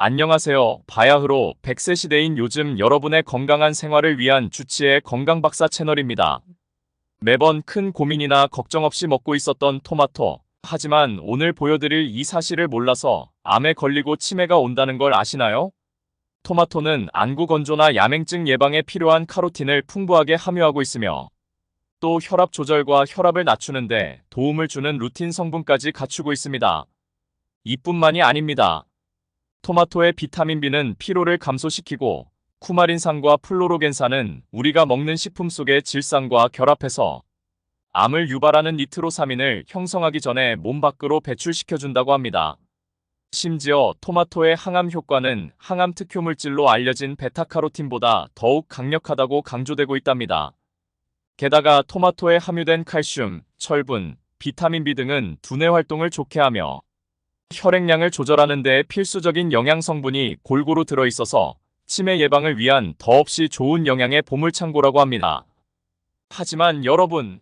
안녕하세요. 바야흐로 100세 시대인 요즘 여러분의 건강한 생활을 위한 주치의 건강박사 채널입니다. 매번 큰 고민이나 걱정 없이 먹고 있었던 토마토. 하지만 오늘 보여드릴 이 사실을 몰라서 암에 걸리고 치매가 온다는 걸 아시나요? 토마토는 안구 건조나 야맹증 예방에 필요한 카로틴을 풍부하게 함유하고 있으며 또 혈압 조절과 혈압을 낮추는데 도움을 주는 루틴 성분까지 갖추고 있습니다. 이뿐만이 아닙니다. 토마토의 비타민 B는 피로를 감소시키고 쿠마린산과 플로로겐산은 우리가 먹는 식품 속의 질산과 결합해서 암을 유발하는 니트로사민을 형성하기 전에 몸 밖으로 배출시켜준다고 합니다. 심지어 토마토의 항암 효과는 항암 특효물질로 알려진 베타카로틴보다 더욱 강력하다고 강조되고 있답니다. 게다가 토마토에 함유된 칼슘, 철분, 비타민 B 등은 두뇌 활동을 좋게 하며 혈액량을 조절하는 데 필수적인 영양 성분이 골고루 들어있어서 치매 예방을 위한 더없이 좋은 영양의 보물창고라고 합니다. 하지만 여러분,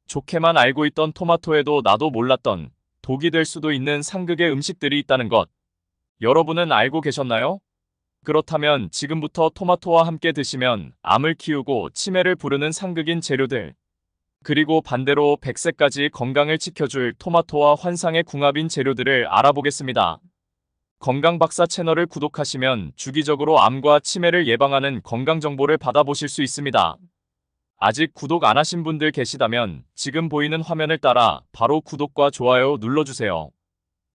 좋게만 알고 있던 토마토에도 나도 몰랐던 독이 될 수도 있는 상극의 음식들이 있다는 것, 여러분은 알고 계셨나요? 그렇다면 지금부터 토마토와 함께 드시면 암을 키우고 치매를 부르는 상극인 재료들, 그리고 반대로 100세까지 건강을 지켜줄 토마토와 환상의 궁합인 재료들을 알아보겠습니다. 건강박사 채널을 구독하시면 주기적으로 암과 치매를 예방하는 건강정보를 받아보실 수 있습니다. 아직 구독 안 하신 분들 계시다면 지금 보이는 화면을 따라 바로 구독과 좋아요 눌러주세요.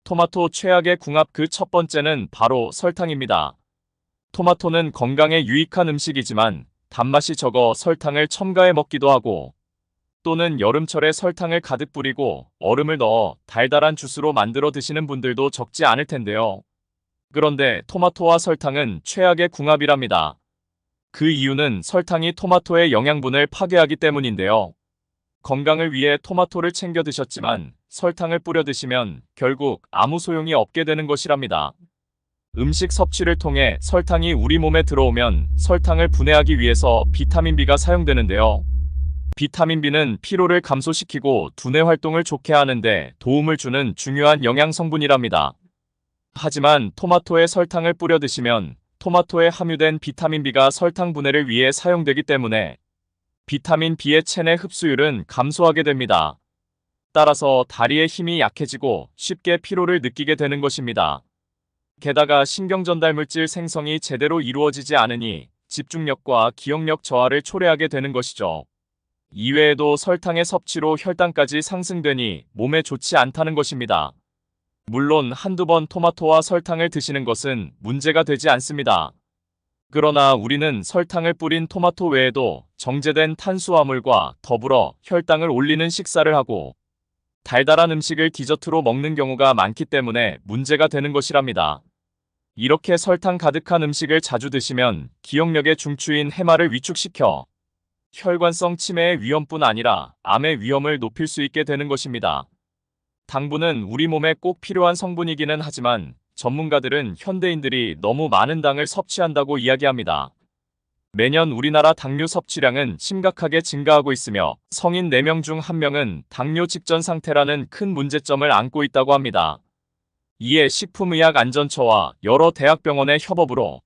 토마토 최악의 궁합 그 첫 번째는 바로 설탕입니다. 토마토는 건강에 유익한 음식이지만 단맛이 적어 설탕을 첨가해 먹기도 하고 또는 여름철에 설탕을 가득 뿌리고 얼음을 넣어 달달한 주스로 만들어 드시는 분들도 적지 않을 텐데요. 그런데 토마토와 설탕은 최악의 궁합이랍니다. 그 이유는 설탕이 토마토의 영양분을 파괴하기 때문인데요. 건강을 위해 토마토를 챙겨 드셨지만 설탕을 뿌려 드시면 결국 아무 소용이 없게 되는 것이랍니다. 음식 섭취를 통해 설탕이 우리 몸에 들어오면 설탕을 분해하기 위해서 비타민 B가 사용되는데요. 비타민 B는 피로를 감소시키고 두뇌 활동을 좋게 하는데 도움을 주는 중요한 영양 성분이랍니다. 하지만 토마토에 설탕을 뿌려 드시면 토마토에 함유된 비타민 B가 설탕 분해를 위해 사용되기 때문에 비타민 B의 체내 흡수율은 감소하게 됩니다. 따라서 다리의 힘이 약해지고 쉽게 피로를 느끼게 되는 것입니다. 게다가 신경전달물질 생성이 제대로 이루어지지 않으니 집중력과 기억력 저하를 초래하게 되는 것이죠. 이외에도 설탕의 섭취로 혈당까지 상승되니 몸에 좋지 않다는 것입니다. 물론 한두 번 토마토와 설탕을 드시는 것은 문제가 되지 않습니다. 그러나 우리는 설탕을 뿌린 토마토 외에도 정제된 탄수화물과 더불어 혈당을 올리는 식사를 하고 달달한 음식을 디저트로 먹는 경우가 많기 때문에 문제가 되는 것이랍니다. 이렇게 설탕 가득한 음식을 자주 드시면 기억력의 중추인 해마를 위축시켜 혈관성 치매의 위험뿐 아니라 암의 위험을 높일 수 있게 되는 것입니다. 당분은 우리 몸에 꼭 필요한 성분이기는 하지만 전문가들은 현대인들이 너무 많은 당을 섭취한다고 이야기합니다. 매년 우리나라 당류 섭취량은 심각하게 증가하고 있으며 성인 4명 중 1명은 당뇨 직전 상태라는 큰 문제점을 안고 있다고 합니다. 이에 식품의약안전처와 여러 대학병원의 협업으로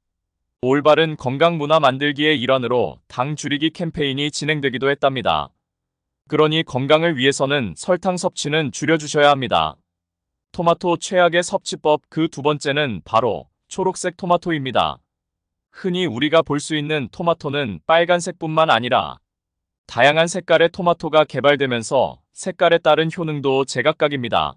올바른 건강문화 만들기의 일환으로 당 줄이기 캠페인이 진행되기도 했답니다. 그러니 건강을 위해서는 설탕 섭취는 줄여주셔야 합니다. 토마토 최악의 섭취법 그 두 번째는 바로 초록색 토마토입니다. 흔히 우리가 볼 수 있는 토마토는 빨간색뿐만 아니라 다양한 색깔의 토마토가 개발되면서 색깔에 따른 효능도 제각각입니다.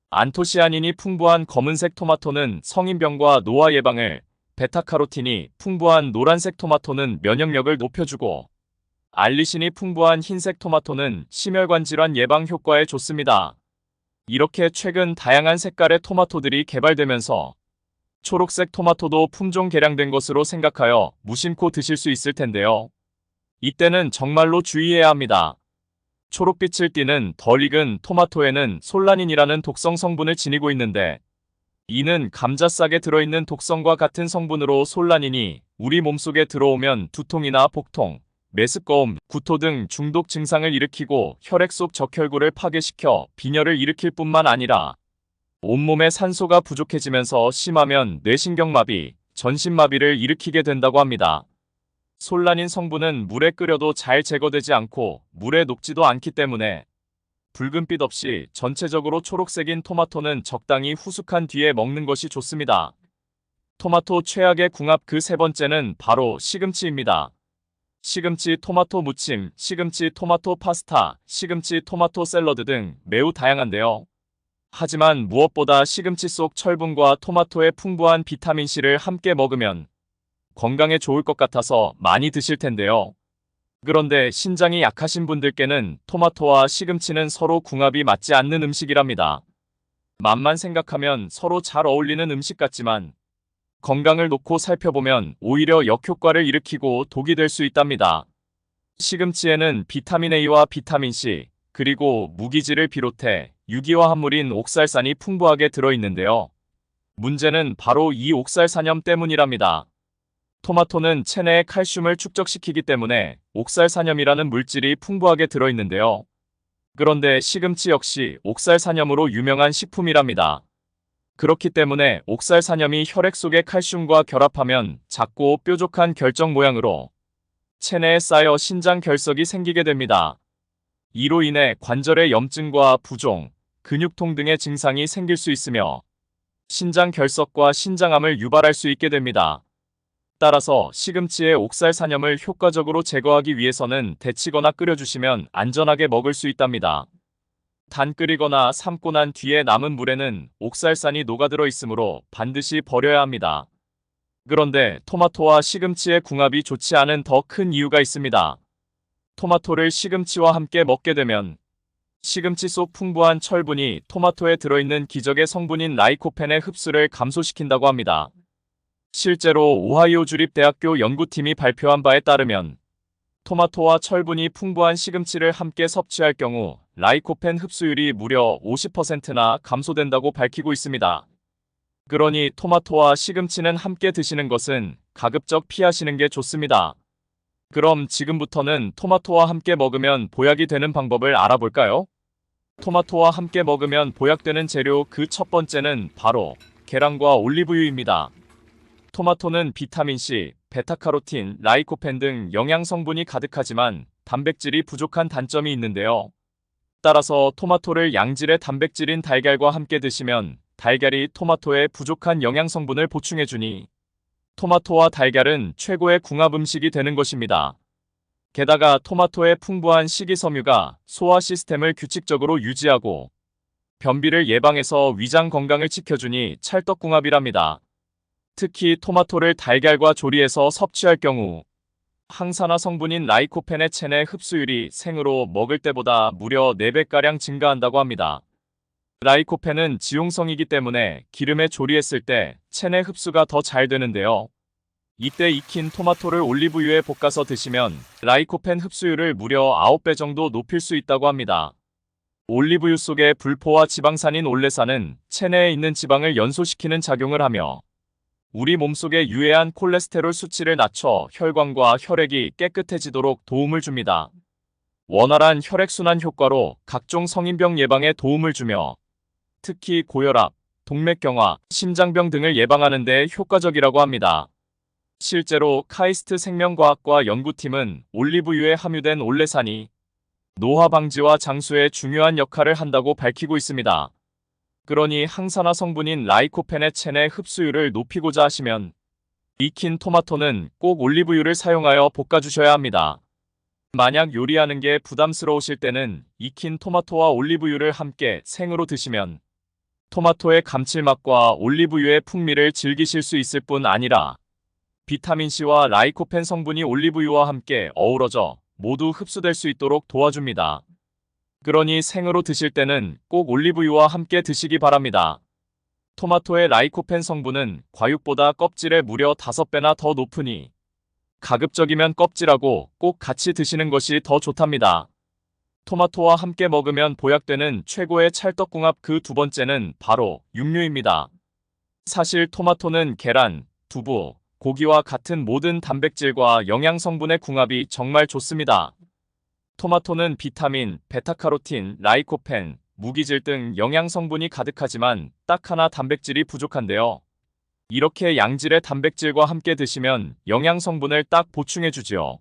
안토시아닌이 풍부한 검은색 토마토는 성인병과 노화 예방을, 베타카로틴이 풍부한 노란색 토마토는 면역력을 높여주고 알리신이 풍부한 흰색 토마토는 심혈관 질환 예방 효과에 좋습니다. 이렇게 최근 다양한 색깔의 토마토들이 개발되면서 초록색 토마토도 품종 개량된 것으로 생각하여 무심코 드실 수 있을 텐데요. 이때는 정말로 주의해야 합니다. 초록빛을 띠는 덜 익은 토마토에는 솔라닌이라는 독성 성분을 지니고 있는데 이는 감자싹에 들어있는 독성과 같은 성분으로 솔라닌이 우리 몸속에 들어오면 두통이나 복통, 메스꺼움, 구토 등 중독 증상을 일으키고 혈액 속 적혈구를 파괴시켜 빈혈을 일으킬 뿐만 아니라 온몸에 산소가 부족해지면서 심하면 뇌신경마비, 전신마비를 일으키게 된다고 합니다. 솔라닌 성분은 물에 끓여도 잘 제거되지 않고 물에 녹지도 않기 때문에 붉은빛 없이 전체적으로 초록색인 토마토는 적당히 후숙한 뒤에 먹는 것이 좋습니다. 토마토 최악의 궁합 그 세 번째는 바로 시금치입니다. 시금치 토마토 무침, 시금치 토마토 파스타, 시금치 토마토 샐러드 등 매우 다양한데요. 하지만 무엇보다 시금치 속 철분과 토마토의 풍부한 비타민C를 함께 먹으면 건강에 좋을 것 같아서 많이 드실 텐데요. 그런데 신장이 약하신 분들께는 토마토와 시금치는 서로 궁합이 맞지 않는 음식이랍니다. 맛만 생각하면 서로 잘 어울리는 음식 같지만 건강을 놓고 살펴보면 오히려 역효과를 일으키고 독이 될 수 있답니다. 시금치에는 비타민 A와 비타민 C, 그리고 무기질을 비롯해 유기화 합물인 옥살산이 풍부하게 들어있는데요. 문제는 바로 이 옥살산염 때문이랍니다. 토마토는 체내의 칼슘을 축적시키기 때문에 옥살산염이라는 물질이 풍부하게 들어있는데요. 그런데 시금치 역시 옥살산염으로 유명한 식품이랍니다. 그렇기 때문에 옥살산염이 혈액 속의 칼슘과 결합하면 작고 뾰족한 결정 모양으로 체내에 쌓여 신장 결석이 생기게 됩니다. 이로 인해 관절의 염증과 부종, 근육통 등의 증상이 생길 수 있으며 신장 결석과 신장암을 유발할 수 있게 됩니다. 따라서 시금치의 옥살산염을 효과적으로 제거하기 위해서는 데치거나 끓여주시면 안전하게 먹을 수 있답니다. 단 끓이거나 삶고 난 뒤에 남은 물에는 옥살산이 녹아들어 있으므로 반드시 버려야 합니다. 그런데 토마토와 시금치의 궁합이 좋지 않은 더 큰 이유가 있습니다. 토마토를 시금치와 함께 먹게 되면 시금치 속 풍부한 철분이 토마토에 들어있는 기적의 성분인 라이코펜의 흡수를 감소시킨다고 합니다. 실제로 오하이오 주립대학교 연구팀이 발표한 바에 따르면 토마토와 철분이 풍부한 시금치를 함께 섭취할 경우 라이코펜 흡수율이 무려 50%나 감소된다고 밝히고 있습니다. 그러니 토마토와 시금치는 함께 드시는 것은 가급적 피하시는 게 좋습니다. 그럼 지금부터는 토마토와 함께 먹으면 보약이 되는 방법을 알아볼까요? 토마토와 함께 먹으면 보약되는 재료 그 첫 번째는 바로 계란과 올리브유입니다. 토마토는 비타민C, 베타카로틴, 라이코펜 등 영양 성분이 가득하지만 단백질이 부족한 단점이 있는데요. 따라서 토마토를 양질의 단백질인 달걀과 함께 드시면 달걀이 토마토의 부족한 영양 성분을 보충해주니 토마토와 달걀은 최고의 궁합 음식이 되는 것입니다. 게다가 토마토의 풍부한 식이섬유가 소화 시스템을 규칙적으로 유지하고 변비를 예방해서 위장 건강을 지켜주니 찰떡궁합이랍니다. 특히 토마토를 달걀과 조리해서 섭취할 경우 항산화 성분인 라이코펜의 체내 흡수율이 생으로 먹을 때보다 무려 4배가량 증가한다고 합니다. 라이코펜은 지용성이기 때문에 기름에 조리했을 때 체내 흡수가 더 잘 되는데요. 이때 익힌 토마토를 올리브유에 볶아서 드시면 라이코펜 흡수율을 무려 9배 정도 높일 수 있다고 합니다. 올리브유 속의 불포화 지방산인 올레산은 체내에 있는 지방을 연소시키는 작용을 하며 우리 몸속의 유해한 콜레스테롤 수치를 낮춰 혈관과 혈액이 깨끗해지도록 도움을 줍니다. 원활한 혈액순환 효과로 각종 성인병 예방에 도움을 주며 특히 고혈압, 동맥경화, 심장병 등을 예방하는 데 효과적이라고 합니다. 실제로 카이스트 생명과학과 연구팀은 올리브유에 함유된 올레산이 노화 방지와 장수에 중요한 역할을 한다고 밝히고 있습니다. 그러니 항산화 성분인 라이코펜의 체내 흡수율을 높이고자 하시면 익힌 토마토는 꼭 올리브유를 사용하여 볶아주셔야 합니다. 만약 요리하는 게 부담스러우실 때는 익힌 토마토와 올리브유를 함께 생으로 드시면 토마토의 감칠맛과 올리브유의 풍미를 즐기실 수 있을 뿐 아니라 비타민C와 라이코펜 성분이 올리브유와 함께 어우러져 모두 흡수될 수 있도록 도와줍니다. 그러니 생으로 드실 때는 꼭 올리브유와 함께 드시기 바랍니다. 토마토의 라이코펜 성분은 과육보다 껍질의 무려 5배나 더 높으니 가급적이면 껍질하고 꼭 같이 드시는 것이 더 좋답니다. 토마토와 함께 먹으면 보약되는 최고의 찰떡궁합 그 두 번째는 바로 육류입니다. 사실 토마토는 계란, 두부, 고기와 같은 모든 단백질과 영양 성분의 궁합이 정말 좋습니다. 토마토는 비타민, 베타카로틴, 라이코펜, 무기질 등 영양 성분이 가득하지만 딱 하나 단백질이 부족한데요. 이렇게 양질의 단백질과 함께 드시면 영양 성분을 딱 보충해 주지요.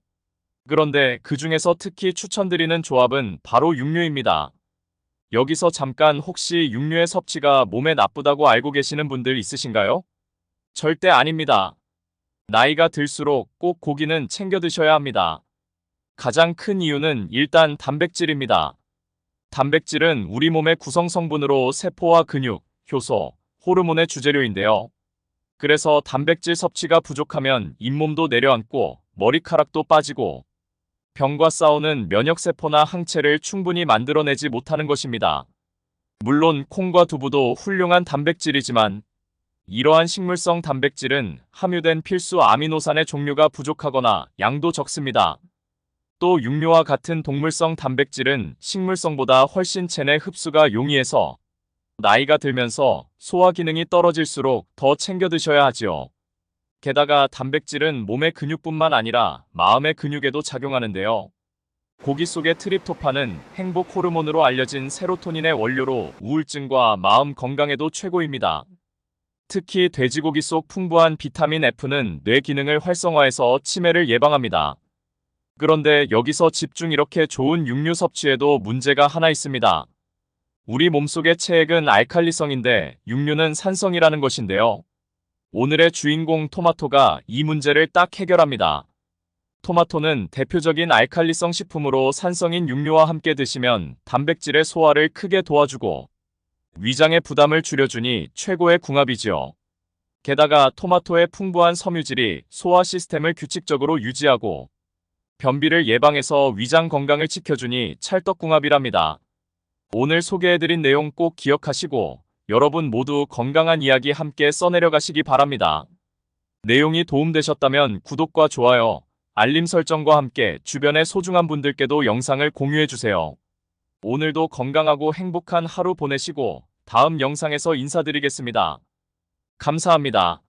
그런데 그 중에서 특히 추천드리는 조합은 바로 육류입니다. 여기서 잠깐 혹시 육류의 섭취가 몸에 나쁘다고 알고 계시는 분들 있으신가요? 절대 아닙니다. 나이가 들수록 꼭 고기는 챙겨 드셔야 합니다. 가장 큰 이유는 일단 단백질입니다. 단백질은 우리 몸의 구성 성분으로 세포와 근육, 효소, 호르몬의 주재료인데요. 그래서 단백질 섭취가 부족하면 잇몸도 내려앉고 머리카락도 빠지고 병과 싸우는 면역세포나 항체를 충분히 만들어내지 못하는 것입니다. 물론 콩과 두부도 훌륭한 단백질이지만 이러한 식물성 단백질은 함유된 필수 아미노산의 종류가 부족하거나 양도 적습니다. 또 육류와 같은 동물성 단백질은 식물성보다 훨씬 체내 흡수가 용이해서 나이가 들면서 소화 기능이 떨어질수록 더 챙겨 드셔야 하지요. 게다가 단백질은 몸의 근육뿐만 아니라 마음의 근육에도 작용하는데요. 고기 속의 트립토판은 행복 호르몬으로 알려진 세로토닌의 원료로 우울증과 마음 건강에도 최고입니다. 특히 돼지고기 속 풍부한 비타민 F는 뇌 기능을 활성화해서 치매를 예방합니다. 그런데 여기서 집중 이렇게 좋은 육류 섭취에도 문제가 하나 있습니다. 우리 몸속의 체액은 알칼리성인데 육류는 산성이라는 것인데요. 오늘의 주인공 토마토가 이 문제를 딱 해결합니다. 토마토는 대표적인 알칼리성 식품으로 산성인 육류와 함께 드시면 단백질의 소화를 크게 도와주고 위장의 부담을 줄여주니 최고의 궁합이지요. 게다가 토마토의 풍부한 섬유질이 소화 시스템을 규칙적으로 유지하고 변비를 예방해서 위장 건강을 지켜주니 찰떡궁합이랍니다. 오늘 소개해드린 내용 꼭 기억하시고 여러분 모두 건강한 이야기 함께 써내려 가시기 바랍니다. 내용이 도움되셨다면 구독과 좋아요, 알림 설정과 함께 주변의 소중한 분들께도 영상을 공유해주세요. 오늘도 건강하고 행복한 하루 보내시고 다음 영상에서 인사드리겠습니다. 감사합니다.